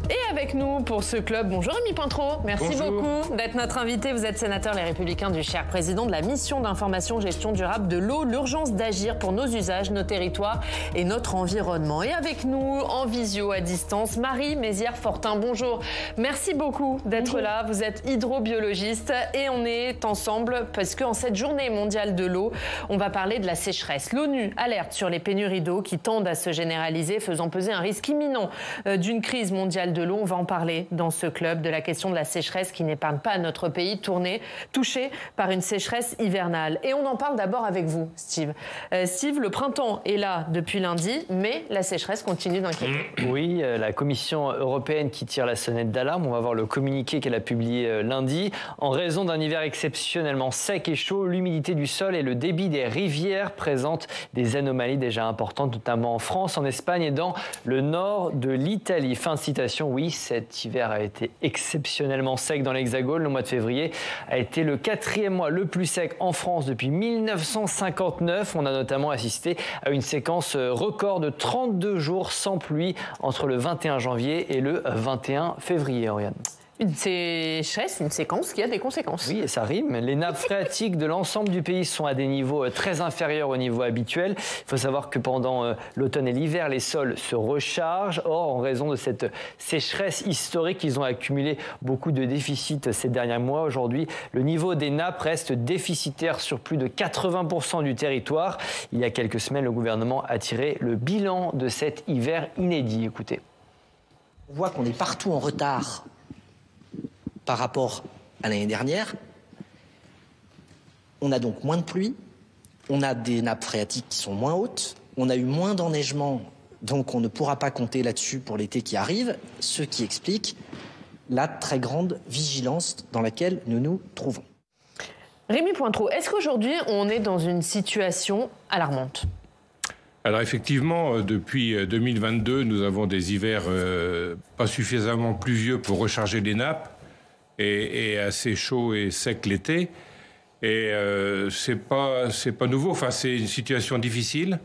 Et avec nous pour ce club, bonjour Rémi Pointreau, merci beaucoup d'être notre invité. Vous êtes sénateur Les Républicains du Cher, président de la mission d'information gestion durable de l'eau, l'urgence d'agir pour nos usages, nos territoires et notre environnement. Et avec nous en visio à distance, Marie Mézières-Fortin, bonjour. Merci beaucoup d'être là, vous êtes hydrobiologiste et on est ensemble parce qu'en cette journée mondiale de l'eau, on va parler de la sécheresse. L'ONU alerte sur les pénuries d'eau qui tendent à se généraliser, faisant peser un risque imminent d'une crise mondiale de l'eau. On va en parler dans ce club de la question de la sécheresse qui n'épargne pas notre pays touché par une sécheresse hivernale. Et on en parle d'abord avec vous, Steve. Steve, le printemps est là depuis lundi, mais la sécheresse continue d'inquiéter. Oui, la Commission européenne qui tire la sonnette d'alarme. On va voir le communiqué qu'elle a publié lundi. En raison d'un hiver exceptionnellement sec et chaud, l'humidité du sol et le débit des rivières présentent des anomalies déjà importantes, notamment en France, en Espagne et dans le nord de l'Italie. Fin de citation. Oui, cet hiver a été exceptionnellement sec dans l'Hexagone. Le mois de février a été le 4e mois le plus sec en France depuis 1959. On a notamment assisté à une séquence record de 32 jours sans pluie entre le 21 janvier et le 21 février, Oriane. Une sécheresse, une séquence qui a des conséquences. Oui, et ça rime. Les nappes phréatiques de l'ensemble du pays sont à des niveaux très inférieurs au niveau habituel. Il faut savoir que pendant l'automne et l'hiver, les sols se rechargent. Or, en raison de cette sécheresse historique, ils ont accumulé beaucoup de déficits ces derniers mois. Aujourd'hui, le niveau des nappes reste déficitaire sur plus de 80% du territoire. Il y a quelques semaines, le gouvernement a tiré le bilan de cet hiver inédit. Écoutez. On voit qu'on est partout en retard par rapport à l'année dernière. On a donc moins de pluie, on a des nappes phréatiques qui sont moins hautes, on a eu moins d'enneigement, donc on ne pourra pas compter là-dessus pour l'été qui arrive, ce qui explique la très grande vigilance dans laquelle nous nous trouvons. Rémi Pointreau, est-ce qu'aujourd'hui on est dans une situation alarmante ? Alors effectivement, depuis 2022, nous avons des hivers pas suffisamment pluvieux pour recharger les nappes, et assez chaud et sec l'été. Et c'est pas nouveau. Enfin, c'est une situation difficile,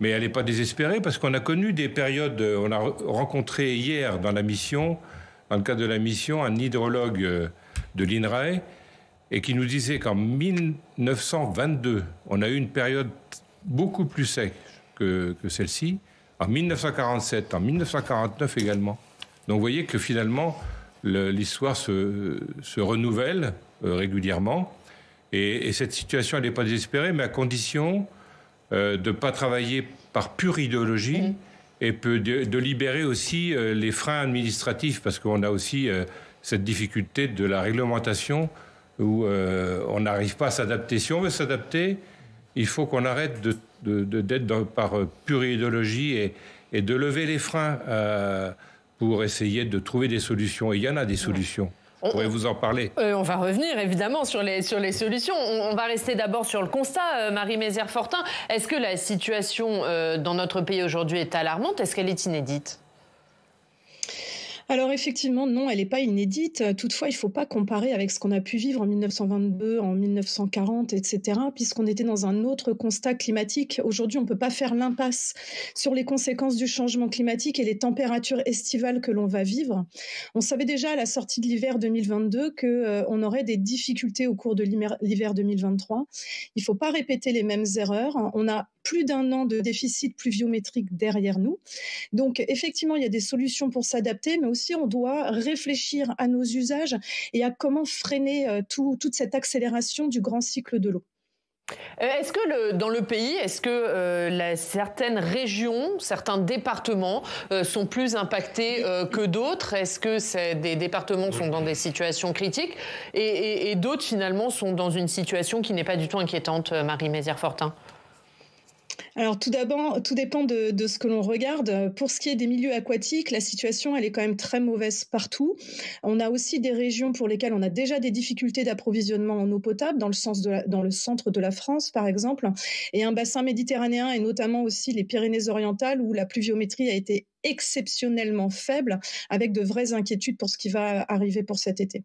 mais elle n'est pas désespérée parce qu'on a connu des périodes. On a rencontré hier dans le cadre de la mission, un hydrologue de l'INRAE et qui nous disait qu'en 1922, on a eu une période beaucoup plus sèche que celle-ci. En 1947, en 1949 également. Donc vous voyez que finalement l'histoire se renouvelle régulièrement. Et cette situation, elle n'est pas désespérée, mais à condition de ne pas travailler par pure idéologie et de libérer aussi les freins administratifs, parce qu'on a aussi cette difficulté de la réglementation où on n'arrive pas à s'adapter. Si on veut s'adapter, il faut qu'on arrête d'être par pure idéologie et de lever les freins pour essayer de trouver des solutions. Et il y en a des solutions. On pourrait vous en parler. On va revenir évidemment sur les solutions. On va rester d'abord sur le constat, Marie Mézières-Fortin. Est-ce que la situation dans notre pays aujourd'hui est alarmante ? Est-ce qu'elle est inédite ? Alors effectivement, non, elle n'est pas inédite. Toutefois, il ne faut pas comparer avec ce qu'on a pu vivre en 1922, en 1940, etc., puisqu'on était dans un autre constat climatique. Aujourd'hui, on ne peut pas faire l'impasse sur les conséquences du changement climatique et les températures estivales que l'on va vivre. On savait déjà à la sortie de l'hiver 2022 qu'on aurait des difficultés au cours de l'hiver 2023. Il ne faut pas répéter les mêmes erreurs. On a plus d'un an de déficit pluviométrique derrière nous. Donc, effectivement, il y a des solutions pour s'adapter, mais aussi on doit réfléchir à nos usages et à comment freiner toute cette accélération du grand cycle de l'eau. Est-ce que dans le pays, certaines régions, certains départements sont plus impactés que d'autres ? Est-ce que des départements sont dans des situations critiques et d'autres finalement sont dans une situation qui n'est pas du tout inquiétante, Marie Mézières-Fortin ? Alors tout d'abord, tout dépend de ce que l'on regarde. Pour ce qui est des milieux aquatiques, la situation elle est quand même très mauvaise partout. On a aussi des régions pour lesquelles on a déjà des difficultés d'approvisionnement en eau potable, dans le centre de la France par exemple, et un bassin méditerranéen et notamment aussi les Pyrénées-Orientales où la pluviométrie a été exceptionnellement faible, avec de vraies inquiétudes pour ce qui va arriver pour cet été.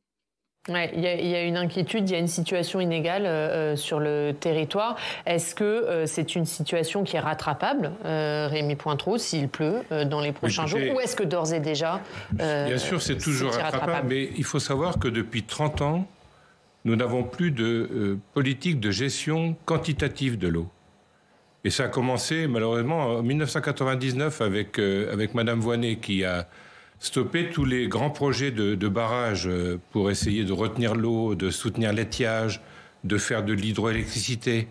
Ouais, il y a une inquiétude, il y a une situation inégale sur le territoire. Est-ce que c'est une situation qui est rattrapable, Rémi Pointreau, s'il pleut dans les prochains jours, ou est-ce que d'ores et déjà bien sûr, c'est toujours rattrapable, mais il faut savoir que depuis 30 ans, nous n'avons plus de politique de gestion quantitative de l'eau. Et ça a commencé malheureusement en 1999 avec Madame Voynet qui a stopper tous les grands projets de barrages pour essayer de retenir l'eau, de soutenir l'étiage, de faire de l'hydroélectricité.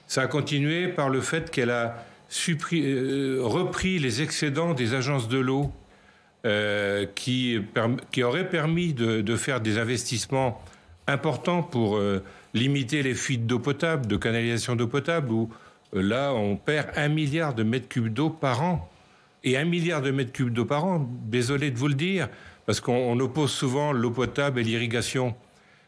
Ça a continué par le fait qu'elle a repris les excédents des agences de l'eau qui auraient permis de faire des investissements importants pour limiter les fuites d'eau potable, de canalisation d'eau potable, où là, on perd 1 milliard de mètres cubes d'eau par an. Et 1 milliard de mètres cubes d'eau par an, désolé de vous le dire, parce qu'on oppose souvent l'eau potable et l'irrigation.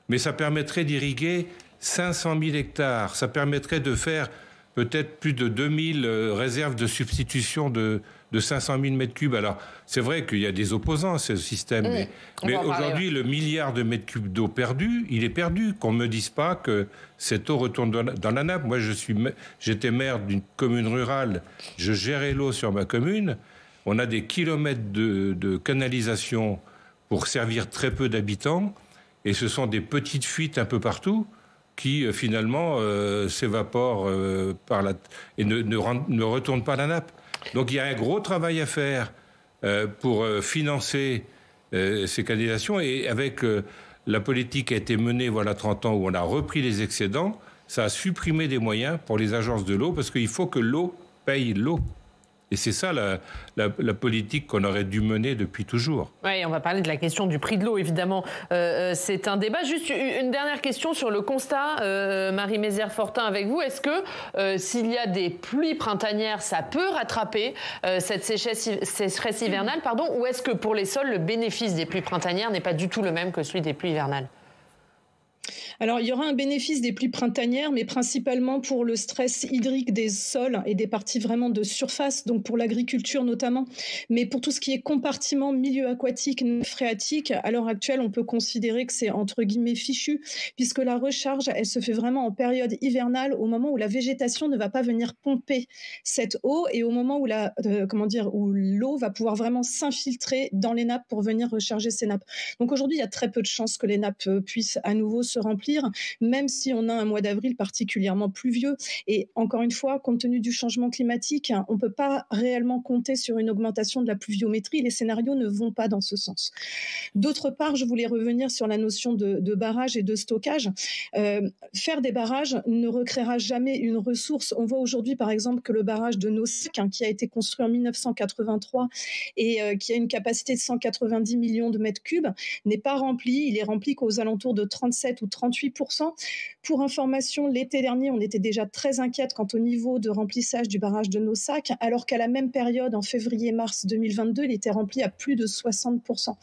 Mais ça permettrait d'irriguer 500 000 hectares. Ça permettrait de faire peut-être plus de 2000 réserves de substitution de 500 000 mètres cubes. Alors, c'est vrai qu'il y a des opposants à ce système. Mais aujourd'hui, le milliard de mètres cubes d'eau perdu, il est perdu. Qu'on ne me dise pas que cette eau retourne dans la nappe. Moi, j'étais maire d'une commune rurale. Je gérais l'eau sur ma commune. On a des kilomètres de canalisation pour servir très peu d'habitants. Et ce sont des petites fuites un peu partout qui, finalement, s'évaporent et ne retournent pas à la nappe. Donc il y a un gros travail à faire pour financer ces canalisations. Et avec la politique qui a été menée voilà 30 ans où on a repris les excédents, ça a supprimé des moyens pour les agences de l'eau parce qu'il faut que l'eau paye l'eau. Et c'est ça la politique qu'on aurait dû mener depuis toujours. Oui, on va parler de la question du prix de l'eau, évidemment. C'est un débat. Juste une dernière question sur le constat, Marie Mézières-Fortin, avec vous. Est-ce que s'il y a des pluies printanières, ça peut rattraper cette sécheresse hivernale, ou est-ce que pour les sols, le bénéfice des pluies printanières n'est pas du tout le même que celui des pluies hivernales ? Alors, il y aura un bénéfice des pluies printanières, mais principalement pour le stress hydrique des sols et des parties vraiment de surface, donc pour l'agriculture notamment. Mais pour tout ce qui est compartiment, milieu aquatique, phréatique, à l'heure actuelle, on peut considérer que c'est entre guillemets fichu, puisque la recharge, elle se fait vraiment en période hivernale, au moment où la végétation ne va pas venir pomper cette eau et au moment où où l'eau va pouvoir vraiment s'infiltrer dans les nappes pour venir recharger ces nappes. Donc aujourd'hui, il y a très peu de chances que les nappes puissent à nouveau se remplir, même si on a un mois d'avril particulièrement pluvieux. Et encore une fois, compte tenu du changement climatique, on ne peut pas réellement compter sur une augmentation de la pluviométrie. Les scénarios ne vont pas dans ce sens. D'autre part, je voulais revenir sur la notion de barrage et de stockage. Faire des barrages ne recréera jamais une ressource. On voit aujourd'hui, par exemple, que le barrage de Nossac, qui a été construit en 1983 et qui a une capacité de 190 millions de mètres cubes, n'est pas rempli. Il est rempli qu'aux alentours de 37 ou 38%. Pour information, l'été dernier, on était déjà très inquiète quant au niveau de remplissage du barrage de Nossac, alors qu'à la même période, en février-mars 2022, il était rempli à plus de 60%.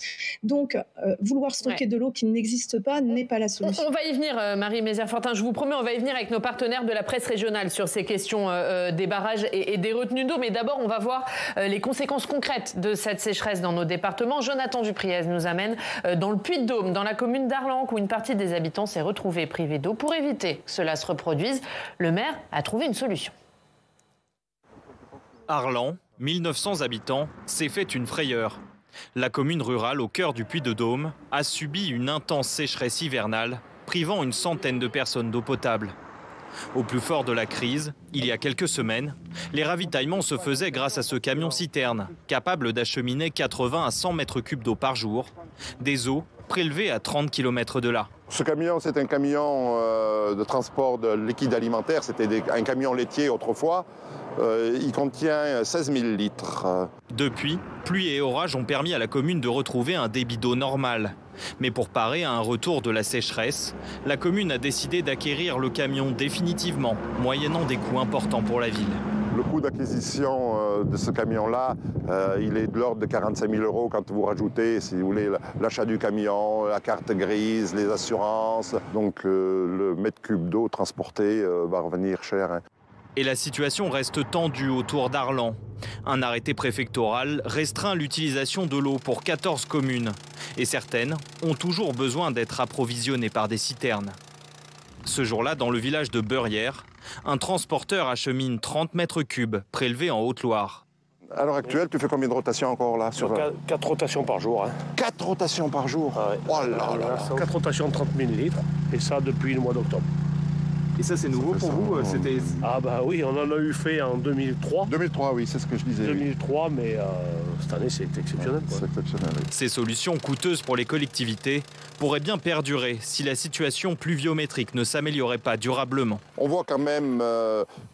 Donc, vouloir stocker de l'eau qui n'existe pas n'est pas la solution. On va y venir, Marie Mézières-Fortin, je vous promets, on va y venir avec nos partenaires de la presse régionale sur ces questions des barrages et des retenues d'eau. Mais d'abord, on va voir les conséquences concrètes de cette sécheresse dans nos départements. Jonathan Dupriez nous amène dans le Puy-de-Dôme, dans la commune d'Arlanque, où une partie des habitants s'est retrouvée privée d'eau. Pour éviter que cela se reproduise, le maire a trouvé une solution. Arlanc, 1900 habitants, s'est fait une frayeur. La commune rurale au cœur du Puy-de-Dôme a subi une intense sécheresse hivernale, privant une centaine de personnes d'eau potable. Au plus fort de la crise, il y a quelques semaines, les ravitaillements se faisaient grâce à ce camion-citerne, capable d'acheminer 80 à 100 mètres cubes d'eau par jour, des eaux prélevées à 30 km de là. Ce camion, c'est un camion de transport de liquide alimentaire. C'était un camion laitier autrefois. Il contient 16 000 litres. Depuis, pluie et orages ont permis à la commune de retrouver un débit d'eau normal. Mais pour parer à un retour de la sécheresse, la commune a décidé d'acquérir le camion définitivement, moyennant des coûts importants pour la ville. Le coût d'acquisition de ce camion-là, il est de l'ordre de 45 000 € quand vous rajoutez, si vous voulez, l'achat du camion, la carte grise, les assurances. Donc le mètre cube d'eau transporté va revenir cher. Et la situation reste tendue autour d'Arlan. Un arrêté préfectoral restreint l'utilisation de l'eau pour 14 communes. Et certaines ont toujours besoin d'être approvisionnées par des citernes. Ce jour-là, dans le village de Beurières, un transporteur achemine 30 mètres cubes prélevés en Haute-Loire. À l'heure actuelle, tu fais combien de rotations encore là Sur 4 rotations par jour. 4 rotations par jour. Ah ouais. Oh là là. 4 rotations de 30 000 litres, et ça depuis le mois d'octobre. Et ça, c'est nouveau pour vous? Ah bah oui, on en a eu fait en 2003. 2003, oui, c'est ce que je disais. 2003, mais cette année, c'est exceptionnel. C'est exceptionnel, oui. Ces solutions coûteuses pour les collectivités pourraient bien perdurer si la situation pluviométrique ne s'améliorait pas durablement. On voit quand même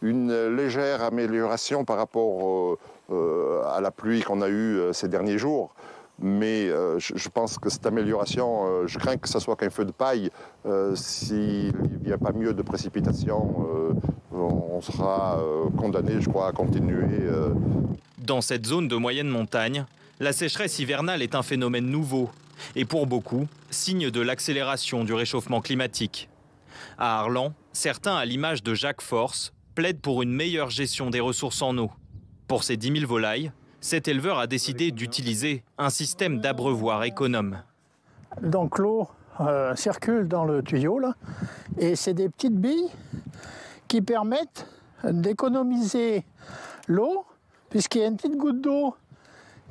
une légère amélioration par rapport à la pluie qu'on a eue ces derniers jours. Mais je pense que cette amélioration, je crains que ce soit qu'un feu de paille. S'il n'y a pas mieux de précipitations, on sera condamné, je crois, à continuer. Dans cette zone de moyenne montagne, la sécheresse hivernale est un phénomène nouveau et pour beaucoup, signe de l'accélération du réchauffement climatique. À Arlan, certains, à l'image de Jacques Force, plaident pour une meilleure gestion des ressources en eau. Pour ces 10 000 volailles, cet éleveur a décidé d'utiliser un système d'abreuvoir économe. Donc l'eau circule dans le tuyau là, et c'est des petites billes qui permettent d'économiser l'eau, puisqu'il y a une petite goutte d'eau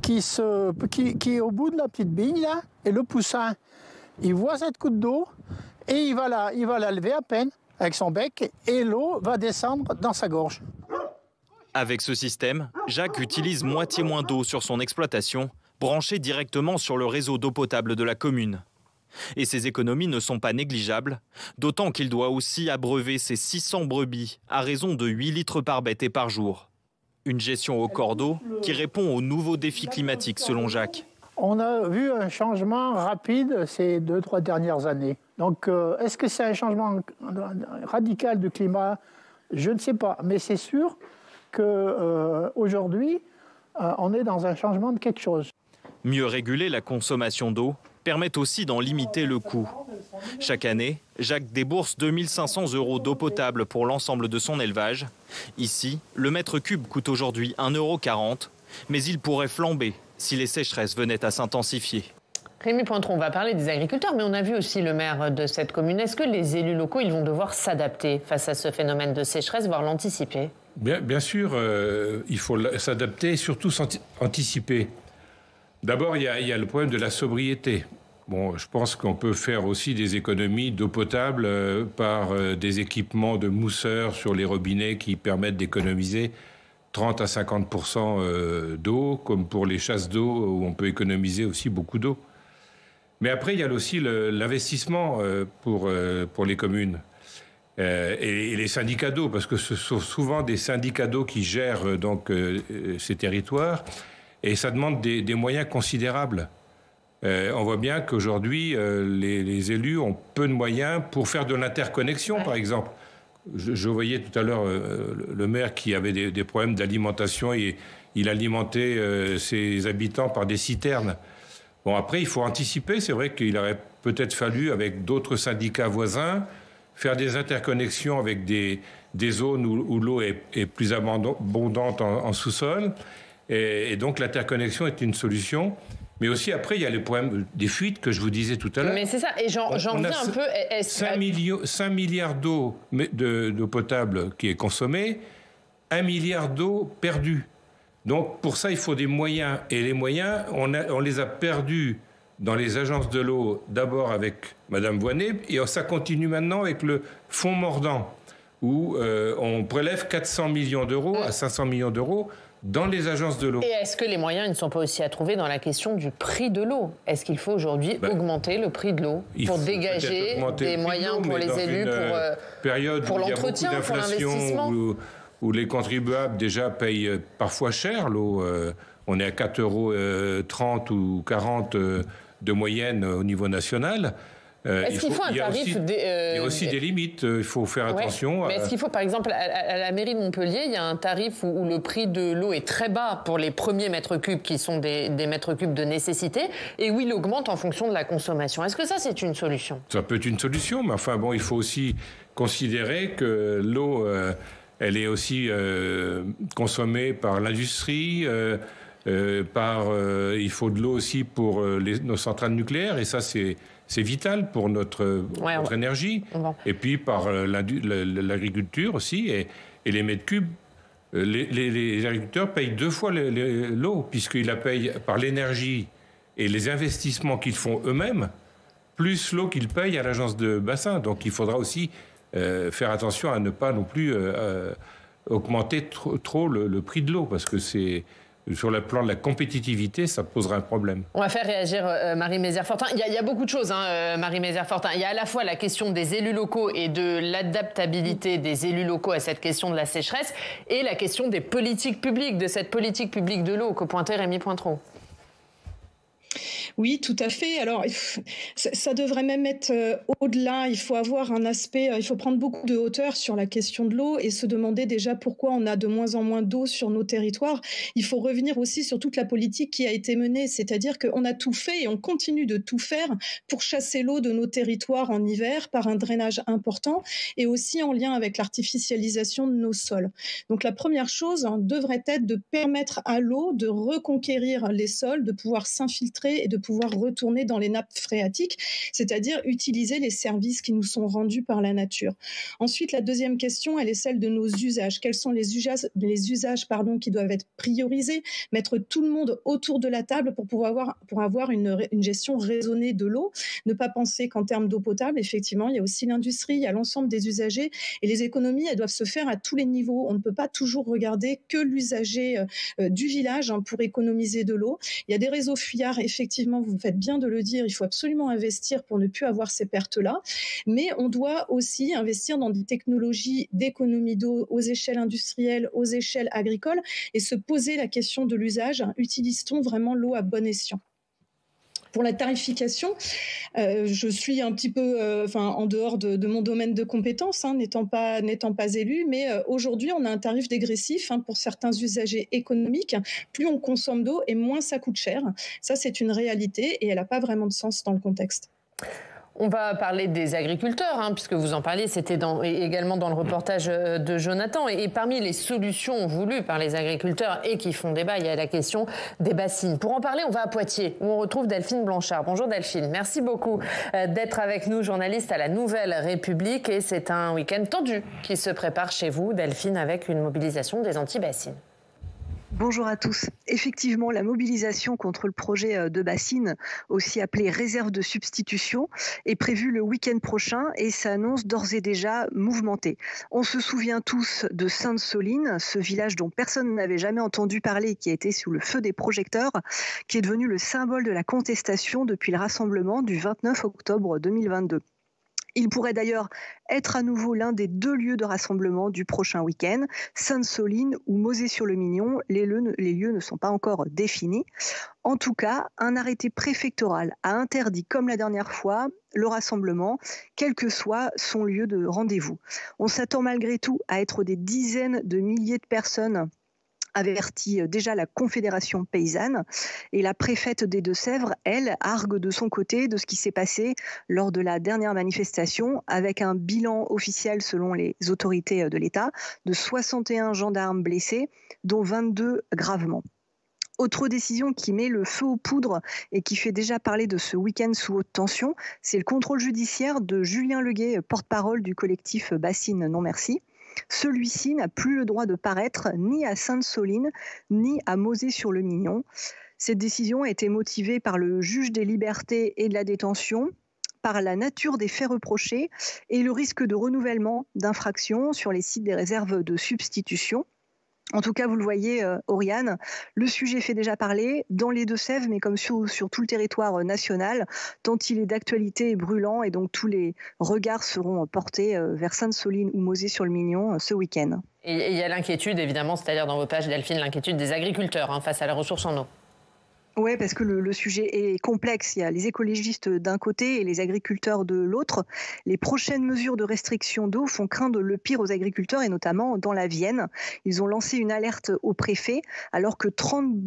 qui est au bout de la petite bille là, et le poussin, il voit cette goutte d'eau et il va la lever à peine avec son bec et l'eau va descendre dans sa gorge. Avec ce système, Jacques utilise moitié moins d'eau sur son exploitation, branchée directement sur le réseau d'eau potable de la commune. Et ces économies ne sont pas négligeables, d'autant qu'il doit aussi abreuver ses 600 brebis à raison de 8 litres par bête et par jour. Une gestion au cordeau qui répond aux nouveaux défis climatiques selon Jacques. On a vu un changement rapide ces 2-3 dernières années. Donc est-ce que c'est un changement radical du climat? Je ne sais pas, mais c'est sûr qu'aujourd'hui, on est dans un changement de quelque chose. Mieux réguler la consommation d'eau permet aussi d'en limiter le coût. Chaque année, Jacques débourse 2 500 € d'eau potable pour l'ensemble de son élevage. Ici, le mètre cube coûte aujourd'hui 1,40 €, mais il pourrait flamber si les sécheresses venaient à s'intensifier. Rémi Pointron, on va parler des agriculteurs, mais on a vu aussi le maire de cette commune. Est-ce que les élus locaux ils vont devoir s'adapter face à ce phénomène de sécheresse, voire l'anticiper? Bien sûr, il faut s'adapter et surtout anticiper. D'abord, il y a le problème de la sobriété. Bon, je pense qu'on peut faire aussi des économies d'eau potable par des équipements de mousseurs sur les robinets qui permettent d'économiser 30 à 50% d'eau, comme pour les chasses d'eau où on peut économiser aussi beaucoup d'eau. Mais après, il y a aussi l'investissement pour les communes. Et les syndicats d'eau, parce que ce sont souvent des syndicats d'eau qui gèrent donc ces territoires, et ça demande des moyens considérables. On voit bien qu'aujourd'hui, les élus ont peu de moyens pour faire de l'interconnexion, par exemple. Je voyais tout à l'heure le maire qui avait des problèmes d'alimentation et il alimentait ses habitants par des citernes. Bon, après, il faut anticiper. C'est vrai qu'il aurait peut-être fallu, avec d'autres syndicats voisins, faire des interconnexions avec des zones où l'eau est plus abondante en sous-sol. Et donc, l'interconnexion est une solution. Mais aussi, après, il y a le problème des fuites que je vous disais tout à l'heure. Mais c'est ça, et j'en reviens un peu... 5 milliards d'eau potable qui est consommée, 1 milliard d'eau perdue. Donc, pour ça, il faut des moyens. Et les moyens, on les a perdus dans les agences de l'eau, d'abord avec Mme Voynet, et ça continue maintenant avec le fonds mordant, où on prélève 400 millions d'euros à 500 millions d'euros dans les agences de l'eau. Et est-ce que les moyens ne sont pas aussi à trouver dans la question du prix de l'eau? Est-ce qu'il faut aujourd'hui augmenter le prix de l'eau pour dégager des moyens pour les élus, pour l'entretien, pour l'investissement, où les contribuables déjà payent parfois cher l'eau. On est à 4,30 € ou 40 de moyenne au niveau national. Est-ce qu'il faut un tarif... Il y a aussi des limites, il faut faire attention. Mais est-ce qu'il faut, par exemple, à la mairie de Montpellier, il y a un tarif où le prix de l'eau est très bas pour les premiers mètres cubes qui sont des mètres cubes de nécessité et où il augmente en fonction de la consommation. Est-ce que ça, c'est une solution? Ça peut être une solution, mais enfin bon, il faut aussi considérer que l'eau elle est aussi consommée par l'industrie, il faut de l'eau aussi pour nos centrales nucléaires, et ça c'est vital pour notre énergie. Et puis par l'agriculture aussi, et les mètres cubes. Les agriculteurs payent 2 fois l'eau, puisqu'ils la payent par l'énergie et les investissements qu'ils font eux-mêmes, plus l'eau qu'ils payent à l'agence de bassin. Donc il faudra aussi faire attention à ne pas non plus augmenter trop le prix de l'eau, parce que sur le plan de la compétitivité, ça posera un problème. On va faire réagir Marie Mézières-Fortin. Il y a beaucoup de choses, Marie Mézières-Fortin. Il y a à la fois la question des élus locaux et de l'adaptabilité des élus locaux à cette question de la sécheresse, et la question des politiques publiques, de cette politique publique de l'eau que pointait Rémi Pointreau. Oui, tout à fait. Alors, ça devrait même être au-delà. Il faut avoir un aspect, il faut prendre beaucoup de hauteur sur la question de l'eau et se demander déjà pourquoi on a de moins en moins d'eau sur nos territoires. Il faut revenir aussi sur toute la politique qui a été menée, c'est-à-dire qu'on a tout fait et on continue de tout faire pour chasser l'eau de nos territoires en hiver par un drainage important et aussi en lien avec l'artificialisation de nos sols. Donc, la première chose devrait être de permettre à l'eau de reconquérir les sols, de pouvoir s'infiltrer et de pouvoir retourner dans les nappes phréatiques, c'est-à-dire utiliser les services qui nous sont rendus par la nature. Ensuite, la deuxième question, elle est celle de nos usages. Quels sont les usages qui doivent être priorisés, mettre tout le monde autour de la table pour avoir une gestion raisonnée de l'eau, ne pas penser qu'en termes d'eau potable, effectivement, il y a aussi l'industrie, il y a l'ensemble des usagers, et les économies, elles doivent se faire à tous les niveaux. On ne peut pas toujours regarder que l'usager du village pour économiser de l'eau. Il y a des réseaux fuyards, effectivement, vous faites bien de le dire, il faut absolument investir pour ne plus avoir ces pertes-là, mais on doit aussi investir dans des technologies d'économie d'eau aux échelles industrielles, aux échelles agricoles, et se poser la question de l'usage. Utilise-t-on vraiment l'eau à bon escient ? Pour la tarification, je suis un petit peu en dehors de mon domaine de compétences, n'étant pas élu, mais aujourd'hui, on a un tarif dégressif pour certains usagers économiques. Plus on consomme d'eau et moins ça coûte cher. Ça, c'est une réalité et elle n'a pas vraiment de sens dans le contexte. On va parler des agriculteurs, puisque vous en parliez, c'était également dans le reportage de Jonathan. Et parmi les solutions voulues par les agriculteurs et qui font débat, il y a la question des bassines. Pour en parler, on va à Poitiers, où on retrouve Delphine Blanchard. Bonjour Delphine, merci beaucoup d'être avec nous, journaliste à la Nouvelle République. Et c'est un week-end tendu qui se prépare chez vous, Delphine, avec une mobilisation des anti-bassines. Bonjour à tous. Effectivement, la mobilisation contre le projet de bassine, aussi appelé réserve de substitution, est prévue le week-end prochain et s'annonce d'ores et déjà mouvementée. On se souvient tous de Sainte-Soline, ce village dont personne n'avait jamais entendu parler, qui a été sous le feu des projecteurs, qui est devenu le symbole de la contestation depuis le rassemblement du 29 octobre 2022. Il pourrait d'ailleurs être à nouveau l'un des 2 lieux de rassemblement du prochain week-end, Sainte-Soline ou Mauzé-sur-le-Mignon. Les lieux ne sont pas encore définis. En tout cas, un arrêté préfectoral a interdit, comme la dernière fois, le rassemblement, quel que soit son lieu de rendez-vous. On s'attend malgré tout à être des dizaines de milliers de personnes avertit déjà la Confédération paysanne, et la préfète des Deux-Sèvres, elle, argue de son côté de ce qui s'est passé lors de la dernière manifestation, avec un bilan officiel selon les autorités de l'État de 61 gendarmes blessés, dont 22 gravement. Autre décision qui met le feu aux poudres et qui fait déjà parler de ce week-end sous haute tension, c'est le contrôle judiciaire de Julien Leguet, porte-parole du collectif Bassine Non Merci. Celui-ci n'a plus le droit de paraître ni à Sainte-Soline, ni à Mauzé-sur-le-Mignon. Cette décision a été motivée par le juge des libertés et de la détention, par la nature des faits reprochés et le risque de renouvellement d'infractions sur les sites des réserves de substitution. En tout cas, vous le voyez, Oriane, le sujet fait déjà parler dans les Deux-Sèvres, mais comme sur tout le territoire national, tant il est d'actualité et brûlant, et donc tous les regards seront portés vers Sainte-Soline ou Mauzé-sur-le-Mignon ce week-end. Et il y a l'inquiétude, évidemment, c'est-à-dire dans vos pages, Delphine, l'inquiétude des agriculteurs face à la ressource en eau. Oui, parce que le sujet est complexe. Il y a les écologistes d'un côté et les agriculteurs de l'autre. Les prochaines mesures de restriction d'eau font craindre le pire aux agriculteurs, et notamment dans la Vienne. Ils ont lancé une alerte au préfet alors que 30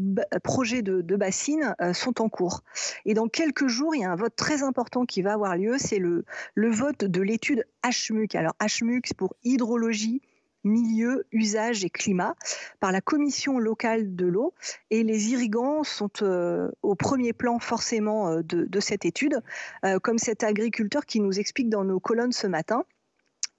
projets de bassines sont en cours. Et dans quelques jours, il y a un vote très important qui va avoir lieu. C'est le vote de l'étude HMUC. Alors HMUC, c'est pour hydrologie, milieu, usage et climat par la Commission locale de l'eau. Et les irrigants sont au premier plan forcément de cette étude, comme cet agriculteur qui nous explique dans nos colonnes ce matin.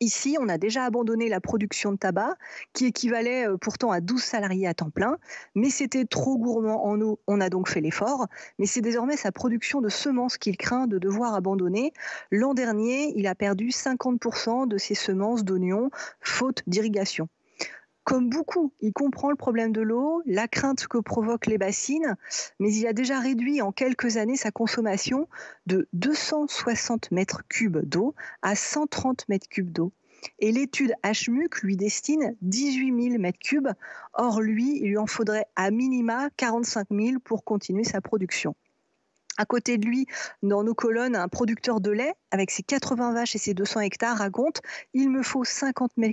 Ici, on a déjà abandonné la production de tabac, qui équivalait pourtant à 12 salariés à temps plein, mais c'était trop gourmand en eau, on a donc fait l'effort, mais c'est désormais sa production de semences qu'il craint de devoir abandonner. L'an dernier, il a perdu 50% de ses semences d'oignons, faute d'irrigation. Comme beaucoup, il comprend le problème de l'eau, la crainte que provoquent les bassines, mais il a déjà réduit en quelques années sa consommation de 260 mètres cubes d'eau à 130 mètres cubes d'eau. Et l'étude HMUC lui destine 18 000 mètres cubes. Or, il lui en faudrait à minima 45 000 pour continuer sa production. À côté de lui, dans nos colonnes, un producteur de lait, avec ses 80 vaches et ses 200 hectares, raconte « Il me faut 50 000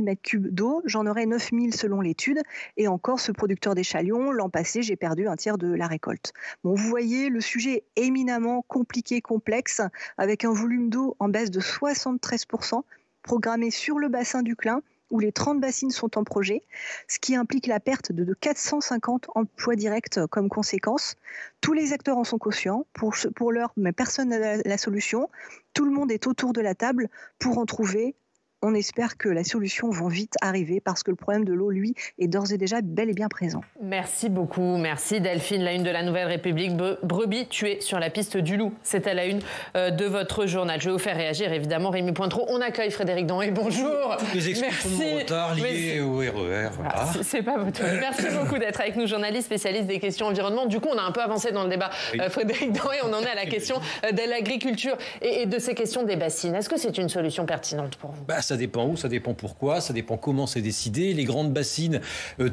mètres cubes d'eau, j'en aurai 9 000 selon l'étude. » Et encore, ce producteur d'échalions, l'an passé, j'ai perdu un tiers de la récolte. Bon, vous voyez, le sujet est éminemment compliqué, complexe, avec un volume d'eau en baisse de 73%, programmé sur le bassin du Clin, où les 30 bassines sont en projet, ce qui implique la perte de 450 emplois directs comme conséquence. Tous les acteurs en sont conscients, pour l'heure, mais personne n'a la solution. Tout le monde est autour de la table pour en trouver. On espère que la solution va vite arriver parce que le problème de l'eau, lui, est d'ores et déjà bel et bien présent. Merci beaucoup. Merci Delphine. La une de la Nouvelle République. Brebis tuée sur la piste du loup. C'est à la une de votre journal. Je vais vous faire réagir, évidemment. Rémi Pointreau, on accueille Frédéric Danhé. Bonjour. Toutes les explications de mon retard liées au RER. Voilà. C'est pas votre faute. Merci beaucoup d'être avec nous, journaliste spécialiste des questions environnement. Du coup, on a un peu avancé dans le débat. Oui. Frédéric Danhé, on en est à la question de l'agriculture et de ces questions des bassines. Est-ce que c'est une solution pertinente pour vous ? Ça dépend où, ça dépend pourquoi, ça dépend comment c'est décidé. Les grandes bassines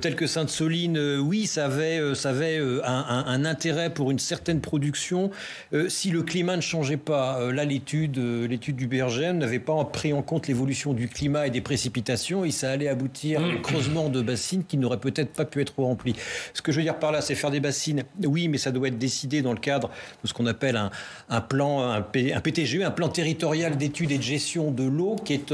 telles que Sainte-Soline, oui, ça avait un intérêt pour une certaine production. Si le climat ne changeait pas, là l'étude du BRGM n'avait pas pris en compte l'évolution du climat et des précipitations et ça allait aboutir à un creusement de bassines qui n'auraient peut-être pas pu être remplies. Ce que je veux dire par là, c'est faire des bassines, oui, mais ça doit être décidé dans le cadre de ce qu'on appelle un PTGE, un plan territorial d'études et de gestion de l'eau qui est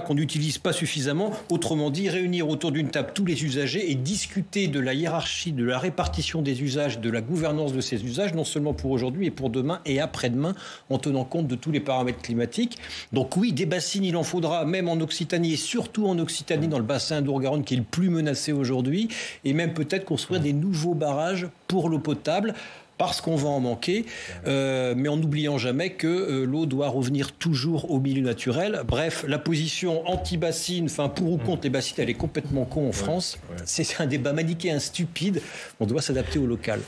qu'on n'utilise pas suffisamment. Autrement dit, réunir autour d'une table tous les usagers et discuter de la hiérarchie, de la répartition des usages, de la gouvernance de ces usages, non seulement pour aujourd'hui, mais pour demain et après-demain, en tenant compte de tous les paramètres climatiques. Donc oui, des bassines, il en faudra, même en Occitanie, et surtout en Occitanie, dans le bassin d'Our-Garonne, qui est le plus menacé aujourd'hui, et même peut-être construire des nouveaux barrages pour l'eau potable, parce qu'on va en manquer, mais en n'oubliant jamais que l'eau doit revenir toujours au milieu naturel. Bref, la position anti-bassine, pour ou contre les bassines, elle est complètement con en France. Ouais. C'est un débat manichéen stupide. On doit s'adapter au local.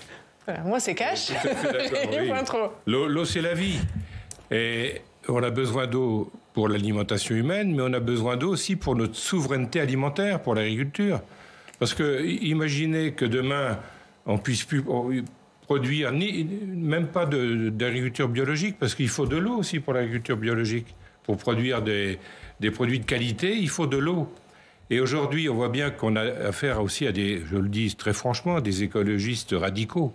Moi, c'est cash. Oui. L'eau, c'est la vie. Et on a besoin d'eau pour l'alimentation humaine, mais on a besoin d'eau aussi pour notre souveraineté alimentaire, pour l'agriculture. Parce que imaginez que demain, on puisse plus produire même pas d'agriculture biologique, parce qu'il faut de l'eau aussi pour l'agriculture biologique. Pour produire des produits de qualité, il faut de l'eau. Et aujourd'hui, on voit bien qu'on a affaire aussi à je le dis très franchement, des écologistes radicaux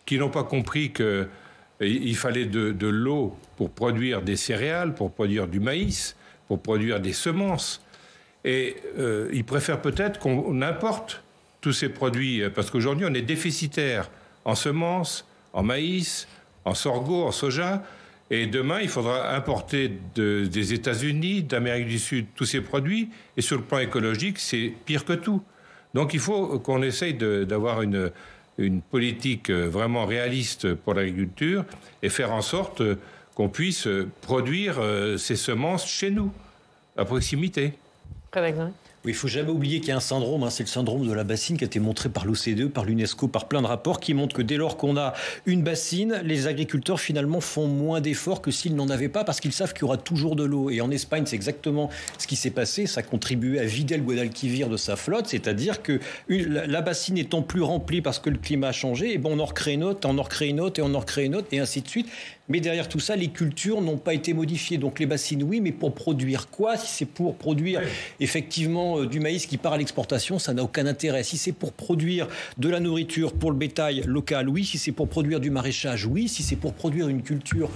qui n'ont pas compris qu'il fallait de l'eau pour produire des céréales, pour produire du maïs, pour produire des semences. Et ils préfèrent peut-être qu'on importe tous ces produits, parce qu'aujourd'hui, on est déficitaire en semences, en maïs, en sorgho, en soja. Et demain, il faudra importer des États-Unis, d'Amérique du Sud, tous ces produits. Et sur le plan écologique, c'est pire que tout. Donc il faut qu'on essaye d'avoir une politique vraiment réaliste pour l'agriculture et faire en sorte qu'on puisse produire ces semences chez nous, à proximité. Oui, il ne faut jamais oublier qu'il y a un syndrome, c'est le syndrome de la bassine qui a été montré par l'OCDE, par l'UNESCO, par plein de rapports qui montrent que dès lors qu'on a une bassine, les agriculteurs finalement font moins d'efforts que s'ils n'en avaient pas parce qu'ils savent qu'il y aura toujours de l'eau. Et en Espagne, c'est exactement ce qui s'est passé. Ça a contribué à vider le Guadalquivir de sa flotte, c'est-à-dire que la bassine étant plus remplie parce que le climat a changé, on en recrée une autre, on en recrée une autre, et on en recrée une autre, et ainsi de suite. Mais derrière tout ça, les cultures n'ont pas été modifiées. Donc les bassines, oui, mais pour produire quoi ? Si c'est pour produire effectivement du maïs qui part à l'exportation, ça n'a aucun intérêt. Si c'est pour produire de la nourriture pour le bétail local, oui. Si c'est pour produire du maraîchage, oui. Si c'est pour produire une culture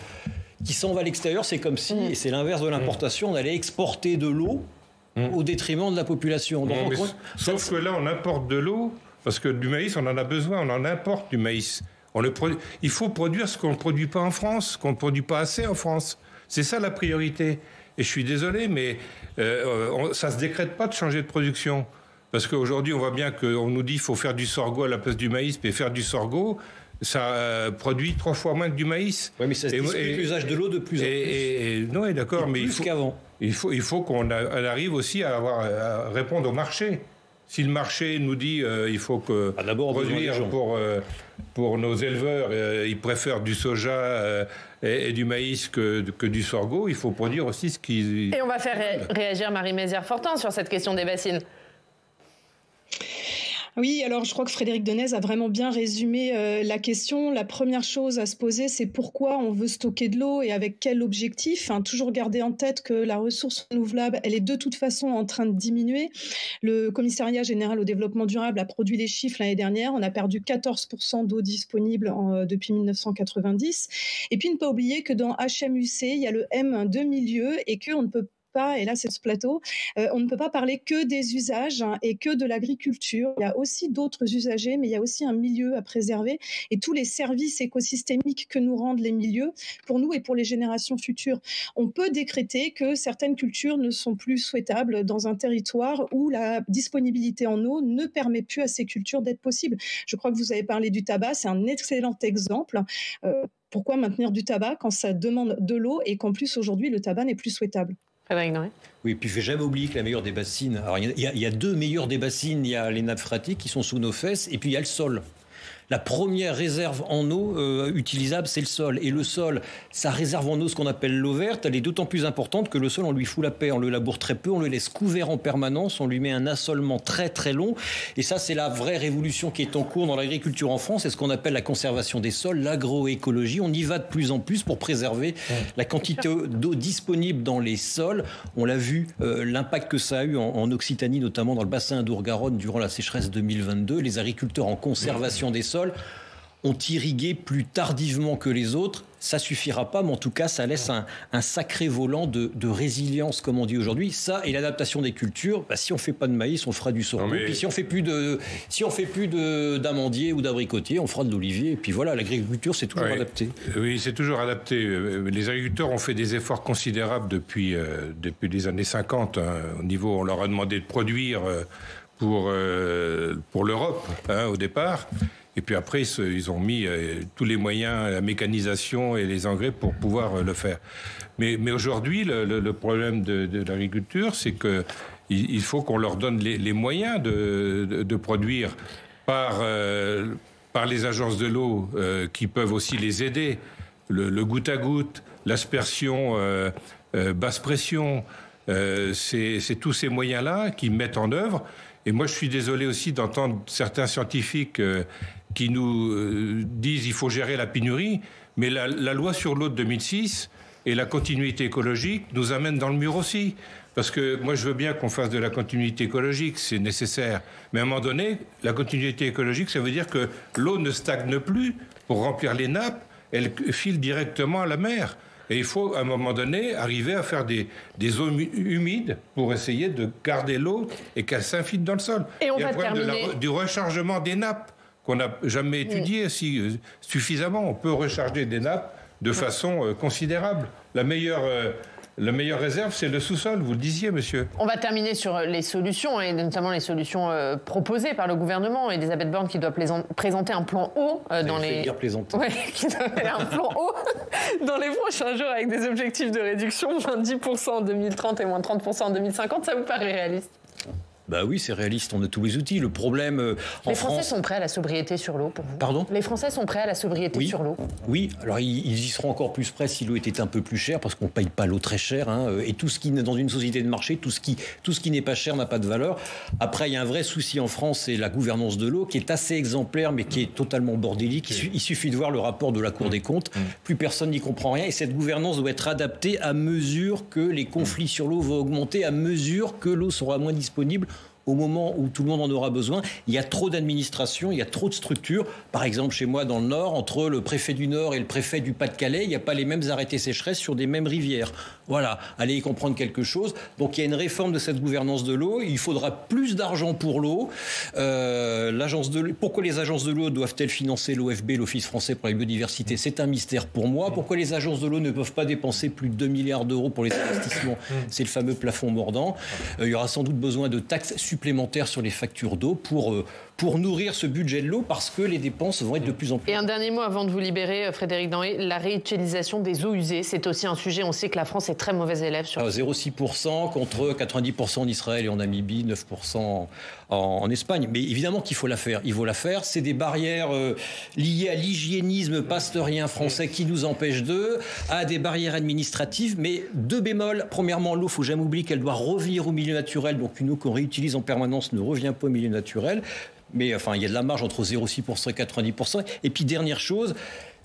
qui s'en va à l'extérieur, c'est comme si, et c'est l'inverse de l'importation, on allait exporter de l'eau au détriment de la population. Donc, sauf que là, on importe de l'eau, parce que du maïs, on en a besoin, on en importe du maïs. Il faut produire ce qu'on ne produit pas en France, qu'on ne produit pas assez en France. C'est ça la priorité. Et je suis désolé, mais ça ne se décrète pas de changer de production. Parce qu'aujourd'hui, on voit bien qu'on nous dit qu'il faut faire du sorgho à la place du maïs, mais faire du sorgho, ça produit 3 fois moins que du maïs. Oui, mais ça se discute l'usage de l'eau de plus en plus. Non, d'accord, mais plus qu'avant. Il faut qu'on arrive aussi à répondre au marché. Si le marché nous dit il faut que produire pour nos éleveurs, ils préfèrent du soja et du maïs que du sorgho, il faut produire aussi ce qu'ils... Et on va faire réagir Marie Mézières-Fortin sur cette question des bassines. Oui, alors je crois que Frédéric Denez a vraiment bien résumé la question. La première chose à se poser, c'est pourquoi on veut stocker de l'eau et avec quel objectif. Toujours garder en tête que la ressource renouvelable, elle est de toute façon en train de diminuer. Le Commissariat général au développement durable a produit les chiffres l'année dernière. On a perdu 14% d'eau disponible depuis 1990. Et puis ne pas oublier que dans HMUC, il y a le M de milieu et qu'on ne peut pas, et là c'est ce plateau, on ne peut pas parler que des usages et que de l'agriculture. Il y a aussi d'autres usagers, mais il y a aussi un milieu à préserver et tous les services écosystémiques que nous rendent les milieux pour nous et pour les générations futures. On peut décréter que certaines cultures ne sont plus souhaitables dans un territoire où la disponibilité en eau ne permet plus à ces cultures d'être possible. Je crois que vous avez parlé du tabac, c'est un excellent exemple. Pourquoi maintenir du tabac quand ça demande de l'eau et qu'en plus aujourd'hui le tabac n'est plus souhaitable? Oui, puis il ne faut jamais oublier que la meilleure des bassines... Alors, il y a 2 meilleures des bassines. Il y a les nappes phréatiques qui sont sous nos fesses et puis il y a le sol. La première réserve en eau utilisable, c'est le sol. Et le sol, sa réserve en eau, ce qu'on appelle l'eau verte, elle est d'autant plus importante que le sol, on lui fout la paix. On le laboure très peu, on le laisse couvert en permanence, on lui met un assolement très très long. Et ça, c'est la vraie révolution qui est en cours dans l'agriculture en France. C'est ce qu'on appelle la conservation des sols, l'agroécologie. On y va de plus en plus pour préserver la quantité d'eau disponible dans les sols. On l'a vu, l'impact que ça a eu en Occitanie, notamment dans le bassin d'Our-Garonne durant la sécheresse 2022. Les agriculteurs en conservation des sols ont irrigué plus tardivement que les autres. Ça suffira pas, mais en tout cas, ça laisse un sacré volant de résilience, comme on dit aujourd'hui. Ça et l'adaptation des cultures. Si on fait pas de maïs, on fera du sorgho. Puis si on fait plus d'amandier ou d'abricotier, on fera de l'olivier. Et puis voilà, l'agriculture, c'est toujours adapté. Oui, c'est toujours adapté. Les agriculteurs ont fait des efforts considérables depuis les années 50. Au niveau, on leur a demandé de produire pour l'Europe, au départ. Et puis après, ils ont mis tous les moyens, la mécanisation et les engrais pour pouvoir le faire. Mais aujourd'hui, le problème de l'agriculture, c'est qu'il faut qu'on leur donne les moyens de produire par les agences de l'eau qui peuvent aussi les aider. Le goutte à goutte, l'aspersion basse pression, c'est tous ces moyens-là qu'ils mettent en œuvre. Et moi, je suis désolé aussi d'entendre certains scientifiques qui nous disent qu'il faut gérer la pénurie, mais la loi sur l'eau de 2006 et la continuité écologique nous amènent dans le mur aussi. Parce que moi, je veux bien qu'on fasse de la continuité écologique, c'est nécessaire. Mais à un moment donné, la continuité écologique, ça veut dire que l'eau ne stagne plus pour remplir les nappes, elle file directement à la mer. Et il faut, à un moment donné, arriver à faire des eaux humides pour essayer de garder l'eau et qu'elle s'infiltre dans le sol. Et on il y a va le problème terminer... du rechargement des nappes qu'on n'a jamais étudié suffisamment. On peut recharger des nappes de façon considérable. La meilleure réserve, c'est le sous-sol, vous le disiez, monsieur. On va terminer sur les solutions, et notamment les solutions proposées par le gouvernement. Elisabeth Borne qui doit présenter un plan eau dans les... qui doit un plan eau dans les prochains jours avec des objectifs de réduction, moins 10% en 2030 et moins 30% en 2050. Ça vous paraît réaliste ? Bah oui, c'est réaliste, on a tous les outils. Le problème en France... Les Français sont prêts à la sobriété sur l'eau, pour vous ? Pardon ? Les Français sont prêts à la sobriété sur l'eau ? Oui, alors ils y seront encore plus prêts si l'eau était un peu plus chère, parce qu'on ne paye pas l'eau très chère. Et tout ce qui, dans une société de marché, tout ce qui n'est pas cher n'a pas de valeur. Après, il y a un vrai souci en France, c'est la gouvernance de l'eau, qui est assez exemplaire, mais qui est totalement bordélique. Il suffit de voir le rapport de la Cour des comptes. Plus personne n'y comprend rien. Et cette gouvernance doit être adaptée à mesure que les conflits sur l'eau vont augmenter, à mesure que l'eau sera moins disponible au moment où tout le monde en aura besoin. Il y a trop d'administration, il y a trop de structures. Par exemple, chez moi, dans le Nord, entre le préfet du Nord et le préfet du Pas-de-Calais, il n'y a pas les mêmes arrêtés sécheresse sur des mêmes rivières. Voilà, allez y comprendre quelque chose. Donc il y a une réforme de cette gouvernance de l'eau. Il faudra plus d'argent pour l'eau. Pourquoi les agences de l'eau doivent-elles financer l'OFB, l'Office français pour la biodiversité? C'est un mystère pour moi. Pourquoi les agences de l'eau ne peuvent pas dépenser plus de 2 milliards d'euros pour les investissements? C'est le fameux plafond mordant. Il y aura sans doute besoin de taxes supplémentaires sur les factures d'eau pour nourrir ce budget de l'eau, parce que les dépenses vont être de plus en plus... Et un dernier mot avant de vous libérer, Frédéric Dany, la réutilisation des eaux usées, c'est aussi un sujet, on sait que la France est très mauvaise élève sur... 0,6% contre 90% en Israël et en Namibie, 9% en Espagne. Mais évidemment qu'il faut la faire. Il faut la faire. C'est des barrières liées à l'hygiénisme pasteurien français qui nous empêchent à des barrières administratives. Mais 2 bémols. Premièrement, l'eau, il ne faut jamais oublier qu'elle doit revenir au milieu naturel. Donc une eau qu'on réutilise en permanence ne revient pas au milieu naturel. Mais enfin, il y a de la marge entre 0,6% et 90%. Et puis, dernière chose,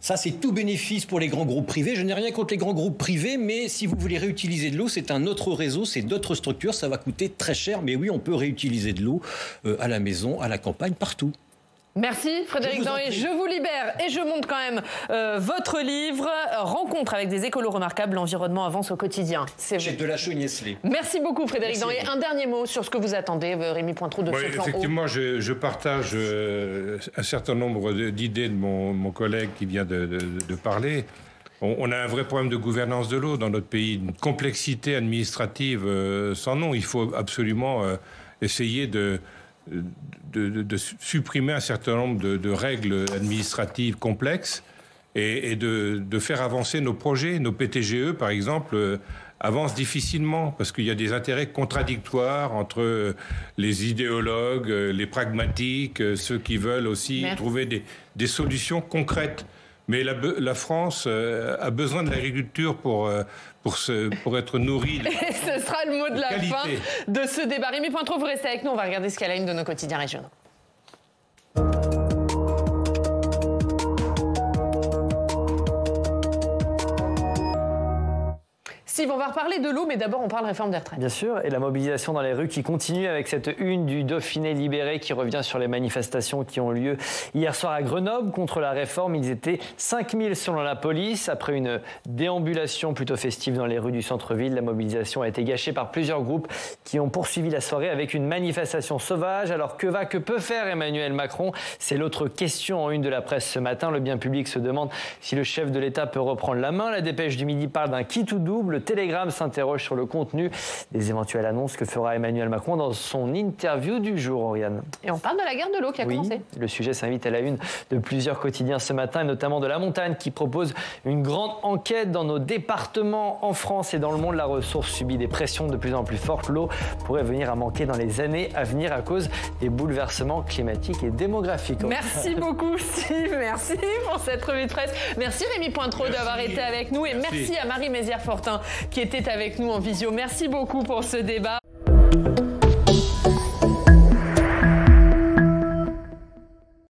ça, c'est tout bénéfice pour les grands groupes privés. Je n'ai rien contre les grands groupes privés, mais si vous voulez réutiliser de l'eau, c'est un autre réseau, c'est d'autres structures. Ça va coûter très cher. Mais oui, on peut réutiliser de l'eau à la maison, à la campagne, partout. Merci Frédéric Dany, je vous libère et je monte quand même votre livre Rencontre avec des écolos remarquables, l'environnement avance au quotidien. C'est Chez Delachaux Niesley. Merci beaucoup Frédéric Dany. Un dernier mot sur ce que vous attendez, Rémi Pointreau, de ce plan. Effectivement, je partage un certain nombre d'idées de mon collègue qui vient de parler. On a un vrai problème de gouvernance de l'eau dans notre pays, une complexité administrative sans nom. Il faut absolument essayer de supprimer un certain nombre de règles administratives complexes et de faire avancer nos projets. Nos PTGE, par exemple, avancent difficilement parce qu'il y a des intérêts contradictoires entre les idéologues, les pragmatiques, ceux qui veulent aussi trouver des solutions concrètes. Mais la France a besoin de l'agriculture pour être nourrie. Et ce sera le mot de la fin de ce débat. Rémi Pointreau, vous restez avec nous. On va regarder ce qu'elle a une de nos quotidiens régionaux. Steve, on va reparler de l'eau, mais d'abord on parle réforme des retraites. Bien sûr, et la mobilisation dans les rues qui continue avec cette une du Dauphiné libéré qui revient sur les manifestations qui ont lieu hier soir à Grenoble contre la réforme. Ils étaient 5000 selon la police. Après une déambulation plutôt festive dans les rues du centre-ville, la mobilisation a été gâchée par plusieurs groupes qui ont poursuivi la soirée avec une manifestation sauvage. Alors que peut faire Emmanuel Macron? C'est l'autre question en une de la presse ce matin. Le bien public se demande si le chef de l'État peut reprendre la main. La dépêche du midi parle d'un qui tout double. Télégramme s'interroge sur le contenu des éventuelles annonces que fera Emmanuel Macron dans son interview du jour, Oriane. Et on parle de la guerre de l'eau qui a commencé. Le sujet s'invite à la une de plusieurs quotidiens ce matin, et notamment de La Montagne, qui propose une grande enquête dans nos départements en France et dans le monde. La ressource subit des pressions de plus en plus fortes. L'eau pourrait venir à manquer dans les années à venir à cause des bouleversements climatiques et démographiques. Merci beaucoup, Steve. Merci pour cette revue de presse. Merci Rémi Pointreau d'avoir été avec nous. Et merci à Marie Mézières-Fortin qui était avec nous en visio. Merci beaucoup pour ce débat.